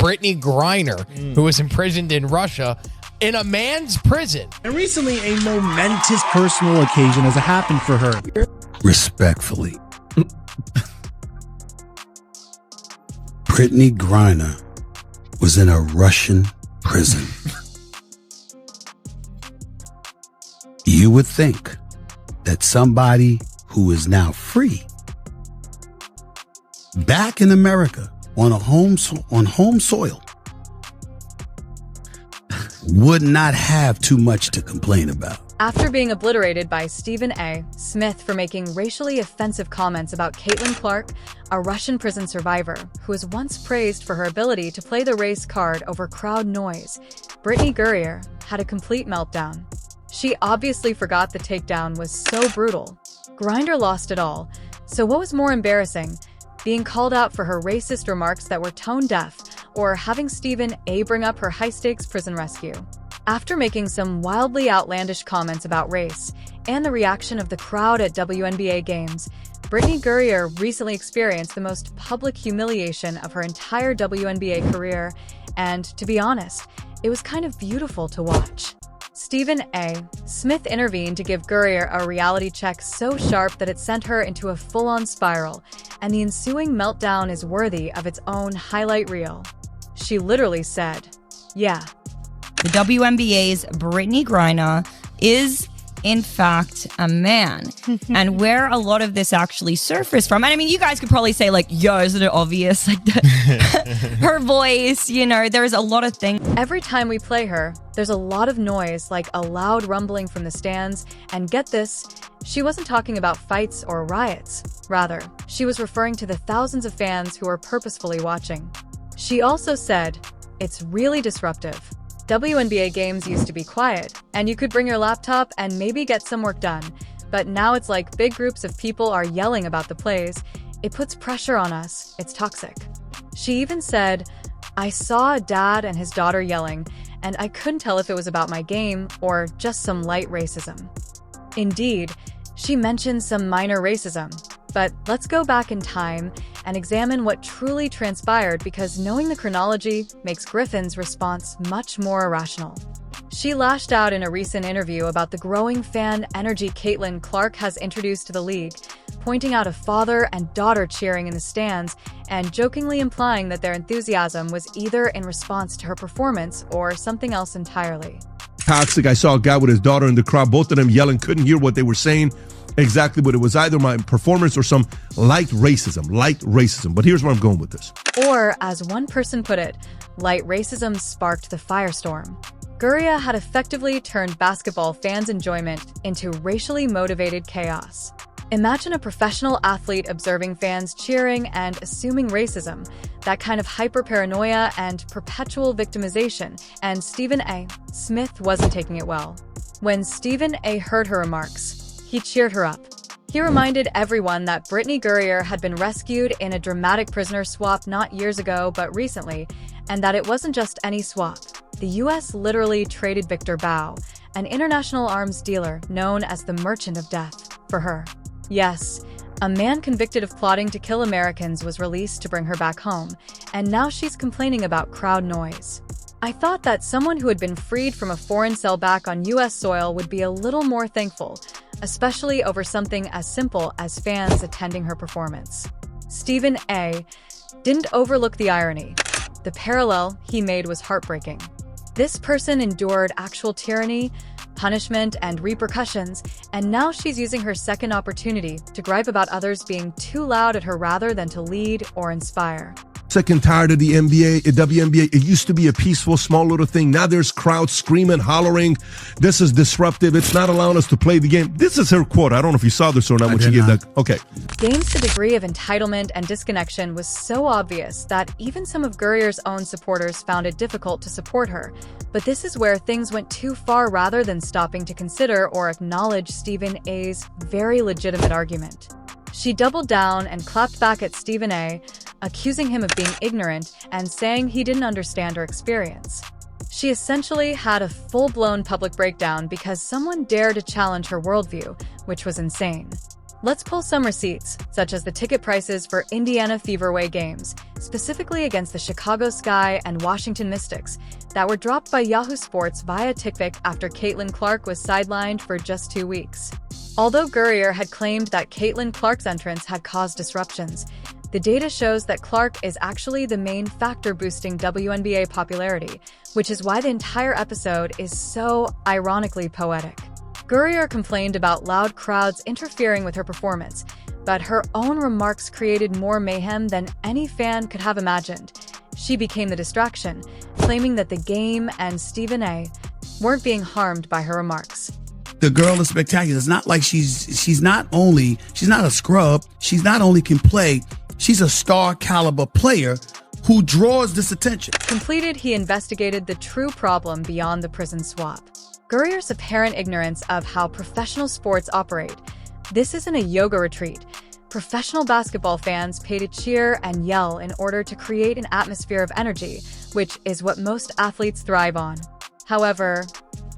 Brittney Griner, who was imprisoned in Russia in a man's prison. And recently, a momentous personal occasion has happened for her. Respectfully, Brittney Griner was in a Russian prison. You would think that somebody who is now free, back in America on home soil, would not have too much to complain about. After being obliterated by Stephen A. Smith for making racially offensive comments about Caitlyn Clark, a Russian prison survivor who was once praised for her ability to play the race card over crowd noise, Brittney Griner had a complete meltdown. She obviously forgot the takedown was so brutal. Griner lost it all. So what was more embarrassing? Being called out for her racist remarks that were tone deaf, or having Stephen A. bring up her high-stakes prison rescue? After making some wildly outlandish comments about race and the reaction of the crowd at WNBA games, Brittney Griner recently experienced the most public humiliation of her entire WNBA career, and to be honest, it was kind of beautiful to watch. Stephen A. Smith intervened to give Griner a reality check so sharp that it sent her into a full-on spiral, and the ensuing meltdown is worthy of its own highlight reel. She literally said, "Yeah." The WNBA's Brittney Griner is, in fact, a man. And where a lot of this actually surfaced from, and I mean, you guys could probably say, like, yo, isn't it obvious? Like, her voice, you know, there's a lot of things. Every time we play her, there's a lot of noise, like a loud rumbling from the stands. And get this, she wasn't talking about fights or riots. Rather, she was referring to the thousands of fans who were purposefully watching. She also said, "It's really disruptive. WNBA games used to be quiet, and you could bring your laptop and maybe get some work done. But now it's like big groups of people are yelling about the plays. It puts pressure on us. It's toxic." She even said, "I saw a dad and his daughter yelling, and I couldn't tell if it was about my game or just some light racism." Indeed, she mentioned some minor racism. But let's go back in time and examine what truly transpired, because knowing the chronology makes Griffin's response much more irrational. She lashed out in a recent interview about the growing fan energy Caitlyn Clark has introduced to the league, pointing out a father and daughter cheering in the stands and jokingly implying that their enthusiasm was either in response to her performance or something else entirely. Toxic. I saw a guy with his daughter in the crowd, both of them yelling, couldn't hear what they were saying exactly, but it was either my performance or some light racism. But here's where I'm going with this. Or, as one person put it, light racism sparked the firestorm. Griner had effectively turned basketball fans' enjoyment into racially motivated chaos. Imagine a professional athlete observing fans cheering and assuming racism, that kind of hyper-paranoia and perpetual victimization, and Stephen A. Smith wasn't taking it well. When Stephen A. heard her remarks, he cheered her up. He reminded everyone that Brittney Griner had been rescued in a dramatic prisoner swap not years ago but recently, and that it wasn't just any swap. The U.S. literally traded Victor Bow, an international arms dealer known as the Merchant of Death, for her. Yes, a man convicted of plotting to kill Americans was released to bring her back home, and now she's complaining about crowd noise. I thought that someone who had been freed from a foreign cell back on U.S. soil would be a little more thankful, especially over something as simple as fans attending her performance. Stephen A. didn't overlook the irony. The parallel he made was heartbreaking. This person endured actual tyranny, punishment, and repercussions, and now she's using her second opportunity to gripe about others being too loud at her rather than to lead or inspire. Sick and tired of the WNBA. It used to be a peaceful, small little thing. Now there's crowds screaming, hollering. This is disruptive. It's not allowing us to play the game. This is her quote. I don't know if you saw this or not when she gave that. Okay. Game's degree of entitlement and disconnection was so obvious that even some of Griner's own supporters found it difficult to support her. But this is where things went too far rather than stopping to consider or acknowledge Stephen A.'s very legitimate argument. She doubled down and clapped back at Stephen A., accusing him of being ignorant and saying he didn't understand her experience. She essentially had a full-blown public breakdown because someone dared to challenge her worldview, which was insane. Let's pull some receipts, such as the ticket prices for Indiana Feverway games, specifically against the Chicago Sky and Washington Mystics, that were dropped by Yahoo Sports via TickPick after Caitlyn Clark was sidelined for just 2 weeks. Although Gurrier had claimed that Caitlyn Clark's entrance had caused disruptions, the data shows that Clark is actually the main factor boosting WNBA popularity, which is why the entire episode is so ironically poetic. Gurrier complained about loud crowds interfering with her performance, but her own remarks created more mayhem than any fan could have imagined. She became the distraction, claiming that the game and Stephen A. weren't being harmed by her remarks. The girl is spectacular. It's not like she's not a scrub. She's not only can play, she's a star caliber player who draws this attention. Completed, he investigated the true problem beyond the prison swap. Gurrier's apparent ignorance of how professional sports operate. This isn't a yoga retreat. Professional basketball fans pay to cheer and yell in order to create an atmosphere of energy, which is what most athletes thrive on. However,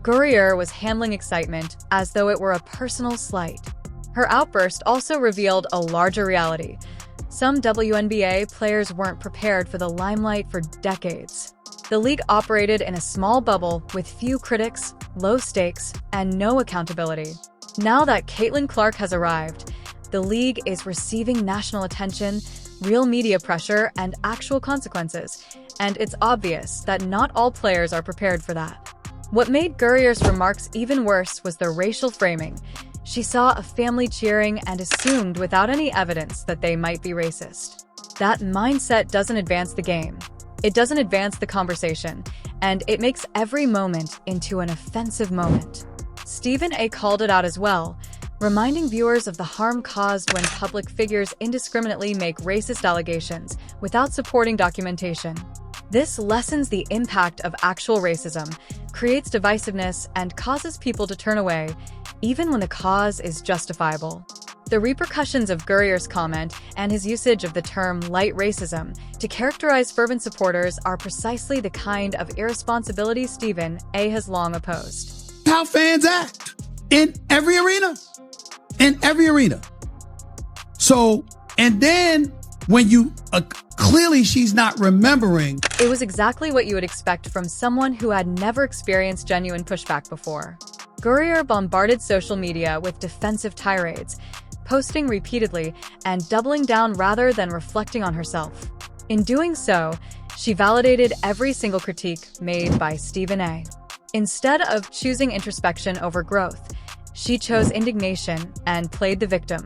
Gurrier was handling excitement as though it were a personal slight. Her outburst also revealed a larger reality. Some WNBA players weren't prepared for the limelight for decades. The league operated in a small bubble with few critics, low stakes, and no accountability. Now that Caitlyn Clark has arrived, the league is receiving national attention, real media pressure, and actual consequences, and it's obvious that not all players are prepared for that. What made Gurrier's remarks even worse was the racial framing. She saw a family cheering and assumed without any evidence that they might be racist. That mindset doesn't advance the game. It doesn't advance the conversation, and it makes every moment into an offensive moment. Stephen A. called it out as well, reminding viewers of the harm caused when public figures indiscriminately make racist allegations without supporting documentation. This lessens the impact of actual racism, creates divisiveness, and causes people to turn away, even when the cause is justifiable. The repercussions of Gurrier's comment and his usage of the term light racism to characterize fervent supporters are precisely the kind of irresponsibility Stephen A. has long opposed. How fans act in every arena. In every arena. So, and then when you clearly she's not remembering. It was exactly what you would expect from someone who had never experienced genuine pushback before. Gurrier bombarded social media with defensive tirades, posting repeatedly and doubling down rather than reflecting on herself. In doing so, she validated every single critique made by Stephen A. Instead of choosing introspection over growth, she chose indignation and played the victim.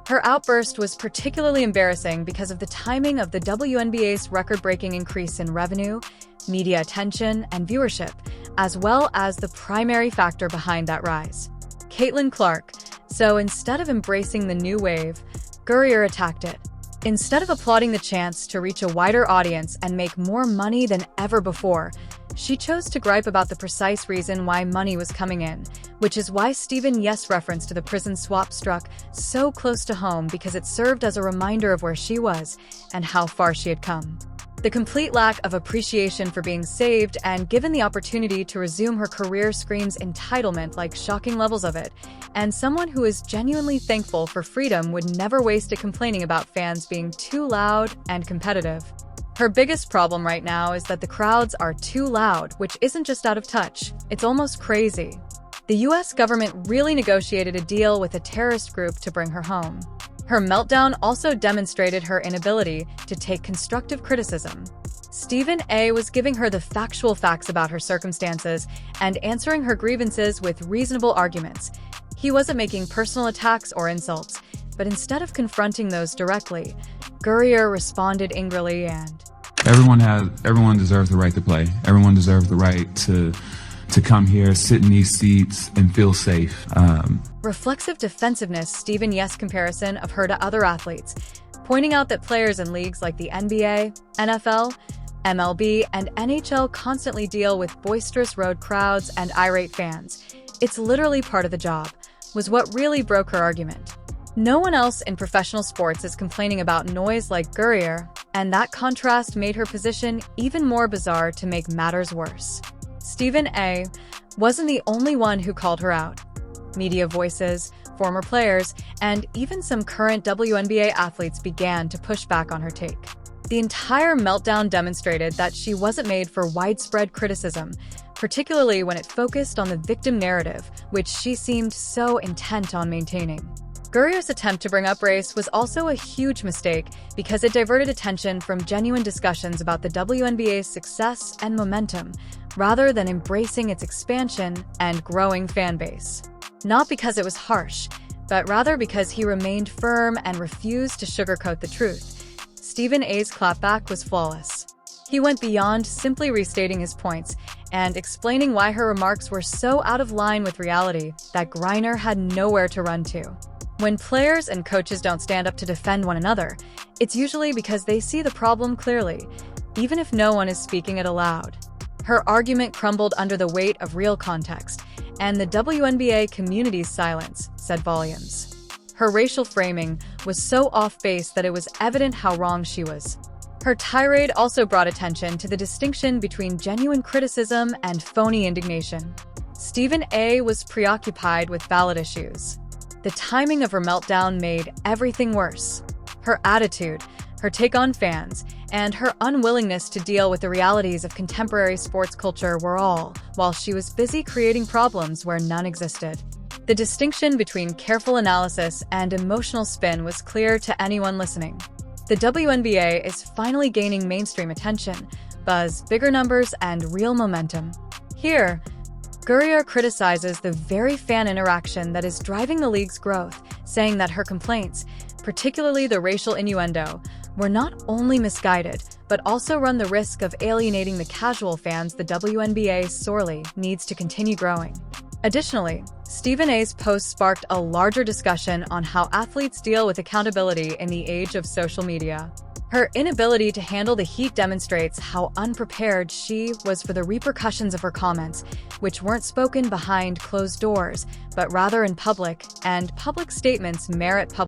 Her outburst was particularly embarrassing because of the timing of the WNBA's record-breaking increase in revenue, media attention, and viewership, as well as the primary factor behind that rise, Caitlyn Clark. So instead of embracing the new wave, Gurrier attacked it. Instead of applauding the chance to reach a wider audience and make more money than ever before, she chose to gripe about the precise reason why money was coming in, which is why Stephen Yes' reference to the prison swap struck so close to home, because it served as a reminder of where she was and how far she had come. The complete lack of appreciation for being saved and given the opportunity to resume her career screams entitlement like shocking levels of it, and someone who is genuinely thankful for freedom would never waste it complaining about fans being too loud and competitive. Her biggest problem right now is that the crowds are too loud, which isn't just out of touch, it's almost crazy. The US government really negotiated a deal with a terrorist group to bring her home. Her meltdown also demonstrated her inability to take constructive criticism. Stephen A. was giving her the factual facts about her circumstances and answering her grievances with reasonable arguments. He wasn't making personal attacks or insults, but instead of confronting those directly, Gurrier responded angrily and... Everyone deserves the right to play. Everyone deserves the right to come here, sit in these seats, and feel safe. Reflexive defensiveness Stephen Yes comparison of her to other athletes, pointing out that players in leagues like the NBA, NFL, MLB, and NHL constantly deal with boisterous road crowds and irate fans. It's literally part of the job, was what really broke her argument. No one else in professional sports is complaining about noise like Gurrier, and that contrast made her position even more bizarre to make matters worse. Stephen A. wasn't the only one who called her out. Media voices, former players, and even some current WNBA athletes began to push back on her take. The entire meltdown demonstrated that she wasn't made for widespread criticism, particularly when it focused on the victim narrative, which she seemed so intent on maintaining. Gurria's attempt to bring up race was also a huge mistake because it diverted attention from genuine discussions about the WNBA's success and momentum, rather than embracing its expansion and growing fan base. Not because it was harsh, but rather because he remained firm and refused to sugarcoat the truth. Stephen A's clapback was flawless. He went beyond simply restating his points and explaining why her remarks were so out of line with reality that Griner had nowhere to run to. When players and coaches don't stand up to defend one another, it's usually because they see the problem clearly, even if no one is speaking it aloud. Her argument crumbled under the weight of real context, and the WNBA community's silence said volumes. Her racial framing was so off-base that it was evident how wrong she was. Her tirade also brought attention to the distinction between genuine criticism and phony indignation. Stephen A was preoccupied with valid issues. The timing of her meltdown made everything worse. Her attitude, her take on fans, and her unwillingness to deal with the realities of contemporary sports culture were all, while she was busy creating problems where none existed. The distinction between careful analysis and emotional spin was clear to anyone listening. The WNBA is finally gaining mainstream attention, buzz, bigger numbers, and real momentum. Here, Gurria criticizes the very fan interaction that is driving the league's growth, saying that her complaints, particularly the racial innuendo, were not only misguided, but also run the risk of alienating the casual fans the WNBA sorely needs to continue growing. Additionally, Stephen A's post sparked a larger discussion on how athletes deal with accountability in the age of social media. Her inability to handle the heat demonstrates how unprepared she was for the repercussions of her comments, which weren't spoken behind closed doors, but rather in public, and public statements merit public